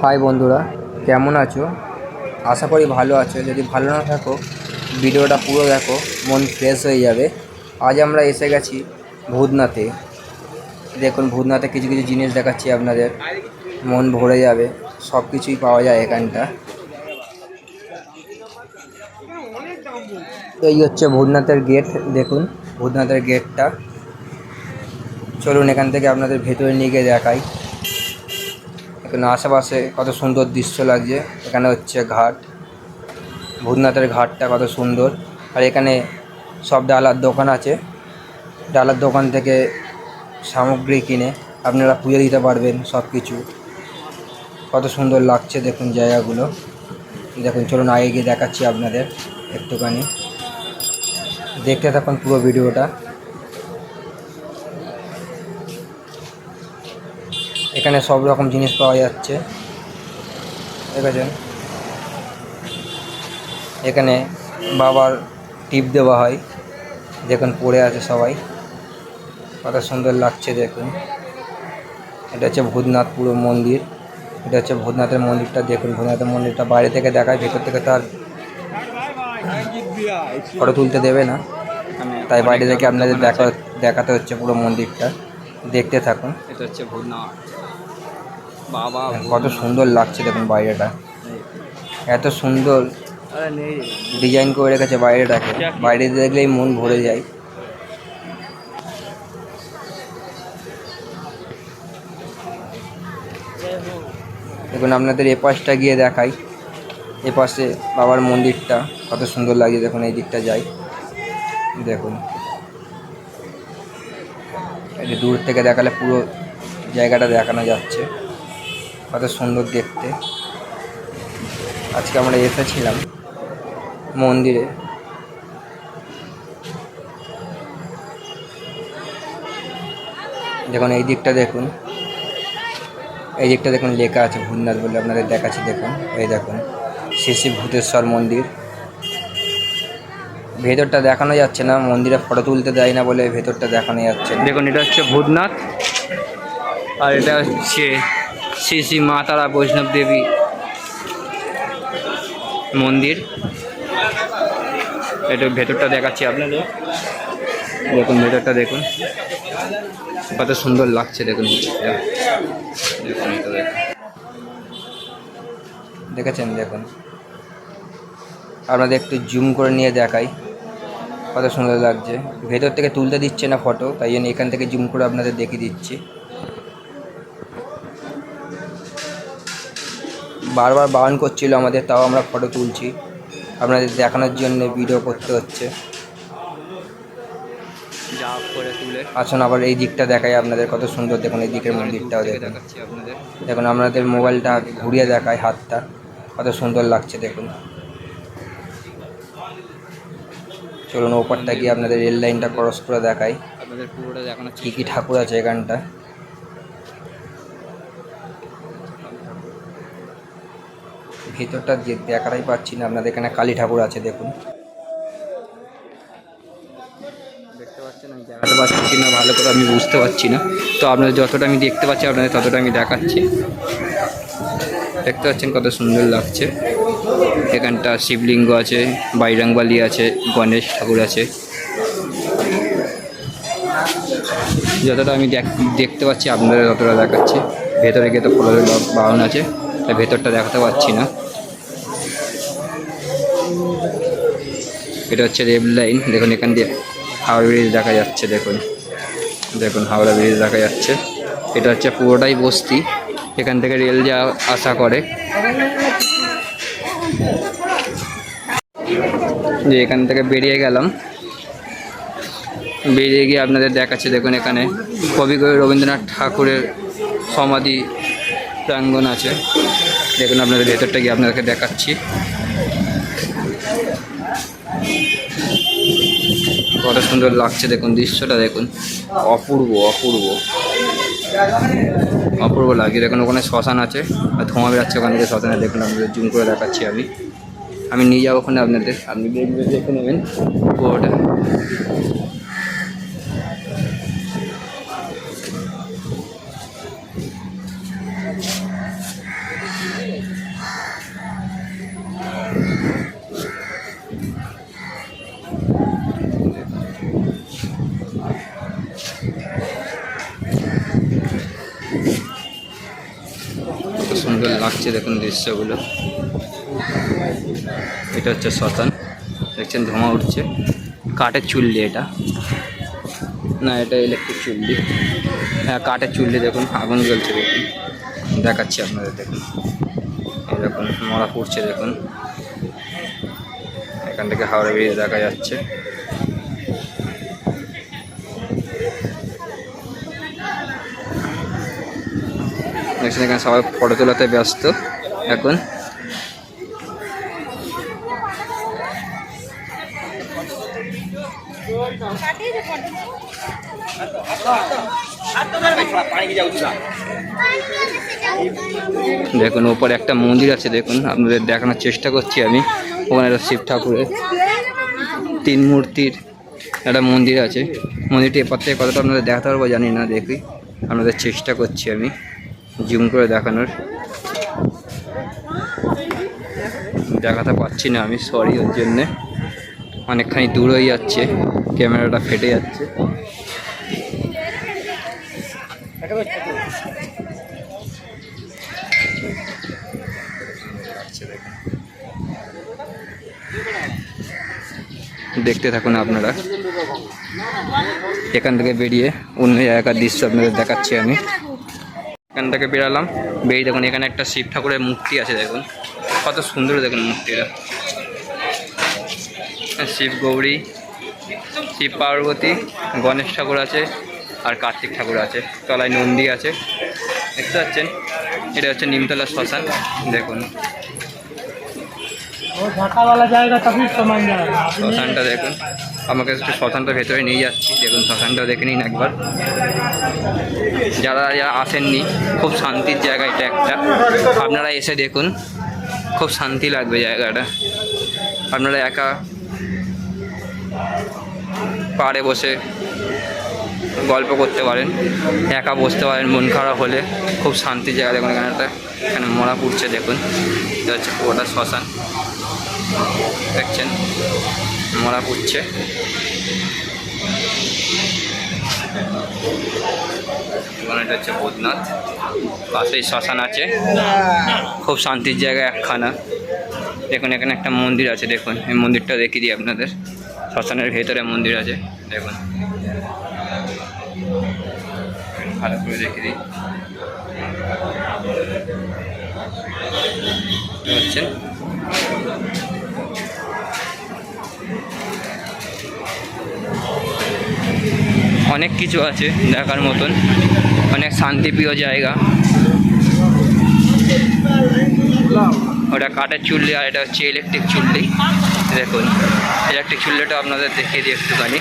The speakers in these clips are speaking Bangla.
হাই বন্ধুরা, কেমন আছো? আশা করি ভালো আছো। যদি ভালো না থাকো, ভিডিওটা পুরো দেখো, মন ফ্রেশ হয়ে যাবে। আজ আমরা এসে গেছি ভূতনাথে। দেখুন, ভূতনাথে কিছু কিছু জিনিস দেখাচ্ছি আপনাদের, মন ভরে যাবে। সব কিছুই পাওয়া যায় এখানটা। এই হচ্ছে ভূতনাথের গেট। দেখুন ভূতনাথের গেটটা। চলুন এখান থেকে আপনাদের ভেতরে নিয়ে গিয়ে দেখাই। এখানে আশেপাশে কত সুন্দর দৃশ্য লাগছে। এখানে হচ্ছে ঘাট, ভূতনাথের ঘাটটা কত সুন্দর। আর এখানে সব ডালার দোকান আছে। ডালার দোকান থেকে সামগ্রী কিনে আপনারা পুজো দিতে পারবেন। সব কিছু কত সুন্দর লাগছে দেখুন জায়গাগুলো। দেখুন, চলুন আগে গিয়ে দেখাচ্ছি আপনাদের একটুখানি। দেখতে থাকুন পুরো ভিডিওটা। এখানে সব রকম জিনিস পাওয়া যাচ্ছে, দেখেছেন। এখানে বাবার টিপ দেওয়া হয়, দেখুন পড়ে আছে সবাই, কত সুন্দর লাগছে দেখুন। এটা হচ্ছে ভূতনাথ পুরো মন্দির। এটা হচ্ছে ভূতনাথের মন্দিরটা। দেখুন ভূতনাথের মন্দিরটা বাইরে থেকে দেখায়, ভেতর থেকে তো আর ফটো তুলতে দেবে না, তাই বাইরে থেকে আপনাদের দেখাতে হচ্ছে পুরো মন্দিরটা। দেখতে থাকুন। এটা হচ্ছে ভূতনাথ বাবা। কত সুন্দর লাগছে দেখুন বাইরেটা, এত সুন্দর ডিজাইন করে রেখেছে বাইরেটাকে। বাইরে দেখলেই মন ভরে যায়। দেখুন আপনাদের এ পাশটা গিয়ে দেখাই। এ পাশে বাবার মন্দিরটা কত সুন্দর লাগছে দেখুন। এই দিকটা যাই, দেখুন। এই দূর থেকে দেখালে পুরো জায়গাটা দেখানো যাচ্ছে, কত সুন্দর দেখতে। আজকে আমরা এসেছিলাম মন্দিরে। দেখুন এই দিকটা দেখুন, এই দিকটা দেখুন লেখা আছে ভূতনাথ বলে, আপনাদের দেখাচ্ছি দেখুন। এই দেখুন শ্রী শ্রী ভূতেশ্বর মন্দির। ভেতরটা দেখানো যাচ্ছে না, মন্দিরে ফটো তুলতে দেয় না বলে ভেতরটা দেখানো যাচ্ছে না। দেখুন এটা হচ্ছে ভূতনাথ, আর এটা হচ্ছে শ্রী শ্রী মা তারা বৈষ্ণব দেবী মন্দির। এটা ভেতরটা দেখাচ্ছি আপনাদের। দেখুন ভেতরটা দেখুন, কত সুন্দর লাগছে দেখুন। দেখুন এটা দেখুন, দেখেছেন। দেখুন আপনাদের একটু জুম করে নিয়ে দেখাই, কত সুন্দর লাগছে। ভেতর থেকে তুলতে দিচ্ছে না ফটো, তাই জন্য এখান থেকে জুম করে আপনাদের দেখিয়ে দিচ্ছি। বারবার বারণ করছিল আমাদের, তাও আমরা ফটো তুলছি আপনাদের দেখানোর জন্য, ভিডিও করতে হচ্ছে। যা করে তুলে আসুন আবার এই দিকটা দেখাই আপনাদের, কত সুন্দর দেখুন। এই দিকের মন্দিরটাও দেখুন। দেখাচ্ছি আপনাদের। দেখুন আপনাদের মোবাইলটা ঘুরিয়ে দেখায়, হাতটা কত সুন্দর লাগছে দেখুন। চলুন ওপরটা গিয়ে আপনাদের রেল লাইনটা ক্রস করে দেখাই, আপনাদের পুরোটা দেখানো কী কী ঠাকুর আছে এখানটা। ভিতরটা দেখাটাই পাচ্ছি না আপনাদের। এখানে কালী ঠাকুর আছে দেখুন, দেখতে পাচ্ছেন। আমি দেখাতে পারছি কিনা ভালো করে আমি বুঝতে পারছি না, তো আপনাদের যতটা আমি দেখতে পাচ্ছি আপনাদের ততটা আমি দেখাচ্ছি। দেখতে পাচ্ছেন কত সুন্দর লাগছে। এখানটা শিবলিঙ্গ আছে, বাইরাংবালি আছে, গণেশ ঠাকুর আছে। যতটা আমি দেখতে পাচ্ছি আপনাদের ততটা দেখাচ্ছি। ভেতরে গিয়ে তো ফলোর বারণ আছে, তাই ভেতরটা দেখাতে পারছি না। এটা হচ্ছে রেল লাইন। দেখুন এখান দিয়ে হাওড়া ব্রিজ দেখা যাচ্ছে। দেখুন দেখুন হাওড়া ব্রিজ দেখা যাচ্ছে। এটা হচ্ছে পুরোটাই বস্তি, এখান থেকে রেল যা আশা করে। যে এখান থেকে বেরিয়ে গেলাম, বেরিয়ে গিয়ে আপনাদের দেখাচ্ছে। দেখুন এখানে কবিগুরু রবীন্দ্রনাথ ঠাকুরের সমাধি প্রাঙ্গণ আছে। দেখুন আপনাদের ভেতরটা গিয়ে আপনাদেরকে দেখাচ্ছি, কত সুন্দর লাগছে দেখুন। দৃশ্যটা দেখুন, অপূর্ব অপূর্ব অপূর্ব লাগছে। দেখুন ওখানে শ্মশান আছে আর ধোঁয়া বেরাচ্ছে ওখান থেকে শ্মশানে। দেখুন আপনাদের জুম করে দেখাচ্ছি আমি নিয়ে যাবো ওখানে আপনাদের, আপনি দেখে নেবেন পুরোটা। কত সুন্দর লাগছে দেখুন দৃশ্যগুলো। এটা হচ্ছে শ্মশান, দেখছেন ধোঁয়া উঠছে, কাঠের চুল্লি এটা, না এটা ইলেকট্রিক চুল্লি, হ্যাঁ কাঠের চুল্লি, দেখুন আগুন জ্বলছে, দেখুন দেখাচ্ছি আপনাদের, দেখুন এই দেখুন মরা পড়ছে, দেখুন এখান থেকে হাওড়া ব্রিজ দেখা যাচ্ছে। দেখছেন এখানে সবাই ফটো তোলাতে ব্যস্ত এখন। দেখুন ওপরে একটা মন্দির আছে, দেখুন আপনাদের দেখানোর চেষ্টা করছি আমি। ওখানে একটা শিব ঠাকুরের 3 মূর্তির একটা মন্দির আছে। মন্দিরটি এপার থেকে কতটা আপনাদের দেখাতে পারবো জানি না, দেখি আপনাদের চেষ্টা করছি আমি জুম করে দেখানোর। দেখাতে পারছি না আমি, সরি ওর জন্যে, অনেকখানি দূর হয়ে যাচ্ছে, ক্যামেরাটা ফেটে যাচ্ছে। দেখতে থাকুন আপনারা, এখান থেকে বেরিয়ে অন্য জায়গার দৃশ্য আপনাদের দেখাচ্ছি আমি। এখান থেকে বেরালাম, বেরিয়ে দেখুন এখানে একটা শিব ঠাকুরের মূর্তি আছে, দেখুন কত সুন্দর, দেখুন মূর্তিটা, শিব গৌরী, শিব পার্বতী, গণেশ ঠাকুর আছে আর কার্তিক ঠাকুর আছে, তলায় নন্দী আছে, দেখতে পাচ্ছেন। এটা হচ্ছে নিমতলা শ্মশান, দেখুন শ্মশানটা দেখুন। আমাকে একটু শ্মশানটা ভেতরে নিয়ে যাচ্ছি, দেখুন শ্মশানটা দেখে নিন একবার। যারা যারা আসেননি, খুব শান্তির জায়গা এটা একটা, আপনারা এসে দেখুন, খুব শান্তি লাগবে জায়গাটা। আপনারা একা পাড়ে বসে গল্প করতে পারেন, একা বসতে পারেন মন খারাপ হলে, খুব শান্তির জায়গা। দেখুন এখানে মরা পুড়ছে, দেখুন এটা হচ্ছে পুরোটা শ্মশান, দেখছেন মরা পুড়ছে। এবং এটা হচ্ছে ভূতনাথ, পাশেই শ্মশান আছে, খুব শান্তির জায়গা একখানা। দেখুন এখানে একটা মন্দির আছে, দেখুন এই মন্দিরটা দেখিয়ে দিই আপনাদের, শ্মশানের ভেতরে মন্দির আছে, দেখুন ভালো করে দেখিয়ে দিই, বুঝছেন। অনেক কিছু আছে দেখার মতন, অনেক শান্তিপ্রিয় জায়গা। ওটা কাঠের চুল্লি আর এটা হচ্ছে ইলেকট্রিক চুল্লি, দেখুন ইলেকট্রিক চুল্লিটা আপনাদের দেখিয়ে দিই একটুখানি,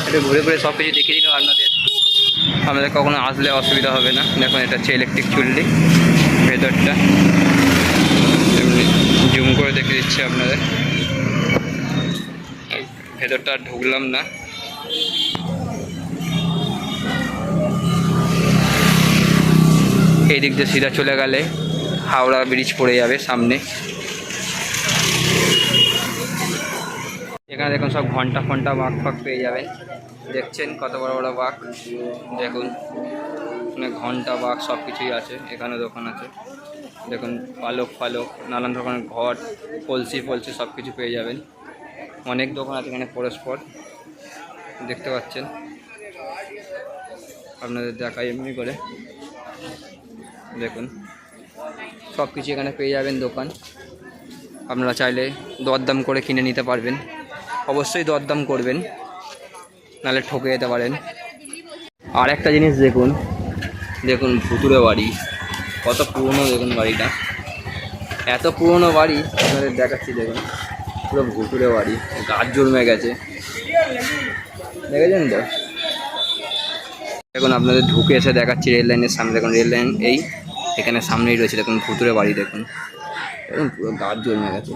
এটা ঘুরে ঘুরে সব কিছু দেখিয়ে দিলাম আপনাদের কখনো আসলে অসুবিধা হবে না। দেখুন এটা হচ্ছে ইলেকট্রিক চুল্লি, ভেতরটা জুম করে দেখিয়ে দিচ্ছি আপনাদের, ভেতরটা আর ঢুকলাম না। এই দিক দিয়ে সিধা চলে গেলে হাওড়া ব্রিজ পড়ে যাবে সামনে। এখানে দেখুন সব ঘন্টা ফন্টা বাঘ ফাঁক পেয়ে যাবেন, দেখছেন কত বড় বড় বাঘ, দেখুন এখানে ঘন্টা বাঘ সব কিছুই আছে। এখানে দোকান আছে, দেখুন পালক ফালক, নানান রকমের ঘর, কলসি ফলসি সব কিছু পেয়ে যাবেন। অনেক দোকান আছে এখানে পরস্পর, দেখতে পাচ্ছেন। আপনাদের দেখাই এমনি করে, দেখুন সব কিছু এখানে পেয়ে যাবেন দোকান। আপনারা চাইলে দরদাম করে কিনে নিতে পারবেন, অবশ্যই দরদাম করবেন, নাহলে ঠকে যেতে পারেন। আর একটা জিনিস দেখুন, দেখুন ভুতুড়ে বাড়ি, কত পুরনো, দেখুন বাড়িটা এত পুরনো বাড়ি আপনাদের দেখাচ্ছি, দেখুন পুরো ভুতুড়ে বাড়ি, গাছ জন্মে গেছে, দেখেছেন তো। দেখুন আপনাদের ঢুকে এসে দেখাচ্ছি রেল লাইনের সামনে, দেখুন রেল লাইন এই এখানে সামনেই রয়েছে, দেখুন ভুতুড়ে বাড়ি, দেখুন দেখুন পুরো গাছ জন্মে গেছে,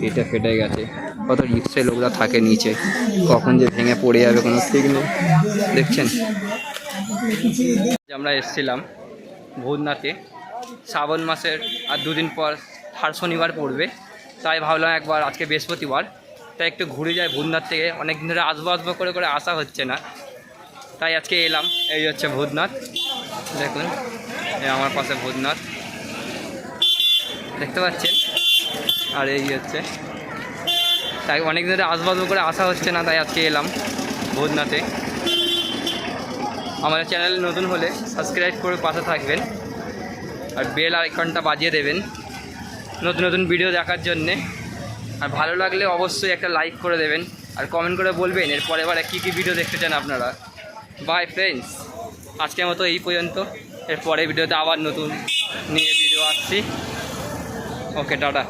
এটা ফেটে গেছে, কত রিক্সায় লোকরা থাকে নিচে, কখন যে ভেঙে পড়ে যাবে কোনো ঠিক নেই, দেখছেন। আমরা এসেছিলাম ভূতনাথে, শ্রাবণ মাসের আর 2 দিন পর হার শনিবার পড়বে, তাই ভাবলাম একবার, আজকে বৃহস্পতিবার, তাই একটু ঘুরে যাই ভূতনাথ থেকে, অনেক দিন ধরে আসবো আসবো করে আসা হচ্ছে না, তাই আজকে এলাম। এই হচ্ছে ভূতনাথ, দেখুন এই আমার পাশে ভূতনাথ দেখতে পাচ্ছেন। আর এই হচ্ছে, তাই অনেক ধরে আসবাসব করে আসা হচ্ছে না, তাই আজকে এলাম ভূতনাথে। আমাদের চ্যানেল নতুন হলে সাবস্ক্রাইব করে পাশে থাকবেন আর বেল আইকনটা বাজিয়ে দেবেন নতুন নতুন ভিডিও দেখার জন্যে। আর ভালো লাগলে অবশ্যই একটা লাইক করে দেবেন আর কমেন্ট করে বলবেন এরপরে এবারে কী কী ভিডিও দেখতে চান আপনারা। বাই ফ্রেন্ডস, আজকের মতো এই পর্যন্ত। এরপরে ভিডিওতে আবার নতুন নিয়ে ভিডিও আসছি। ওকে, টাটা।